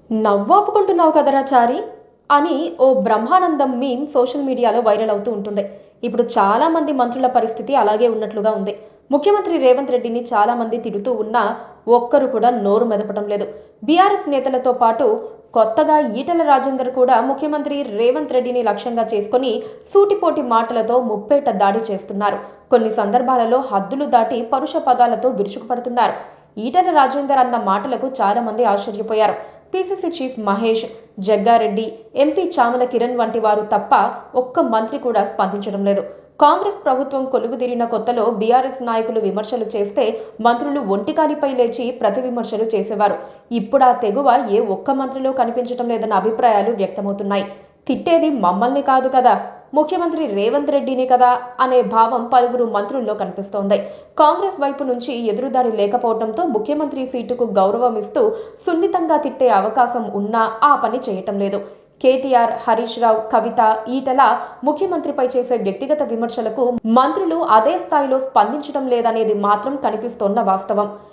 నవ్వాపుకుంటున్నావు కదరా చారి అని ఓ Brahmanandam meme social మీడియాలో వైరల్ అవుతూ ఉంటుంది. ఇప్పుడు చాలా మంది మంత్రుల పరిస్థితి అలాగే ఉన్నట్లుగా ఉంది. ముఖ్యమంత్రి రేవంత్ రెడ్డిని చాలా మంది తిడుతూ ఉన్నా ఒక్కరు కూడా నోరు మెదపడం లేదు. బీఆర్ఎస్ నేతలతో పాటు కొత్తగా ఈటెల రాజేందర్ కూడా ముఖ్యమంత్రి రేవంత్ రెడ్డిని లక్ష్యంగా చేసుకుని సూటిపోటి మాటలతో ముప్పేట దాడి చేస్తున్నారు. కొన్ని సందర్భాలలో హద్దులు దాటి పరుష పదాలతో విరుచుకుపడుతున్నారు. ఈటెల రాజేందర్ అన్న మాటలకు చాలా మంది ఆశ్చర్యపోయారు. PCC chief Mahesh, Jaggareddy, MP Chamala Kiran వంటి వారు తప్ప ఒక్క మంత్రి కూడా స్పందించడం లేదు. కాంగ్రెస్ ప్రభుత్వం కొలువుదీరిన కొత్తలో బీఆర్ఎస్ నాయకులు విమర్శలు చేస్తే మంత్రులు ఒంటికాలిపై లేచి ప్రతి విమర్శలు చేసేవారు. ఇప్పుడా తెగువ ఏ ఒక్క మంత్రిలో కనిపించడం లేదన్న అభిప్రాయాలు వ్యక్తమవుతున్నాయి. తిట్టేది మమ్మల్ని కాదు కదా, ముఖ్యమంత్రి రేవంత్ రెడ్డిని కదా అనే భావం పలువురు మంత్రుల్లో కనిపిస్తోంది. కాంగ్రెస్ వైపు నుంచి ఎదురుదాడి లేకపోవడంతో ముఖ్యమంత్రి సీటుకు గౌరవం ఇస్తూ సున్నితంగా తిట్టే అవకాశం ఉన్నా ఆ పని చేయటం లేదు. కేటీఆర్, హరీష్ రావు, కవిత, ఈటల ముఖ్యమంత్రిపై చేసే వ్యక్తిగత విమర్శలకు మంత్రులు అదే స్థాయిలో స్పందించడం లేదనేది మాత్రం కనిపిస్తోన్న వాస్తవం.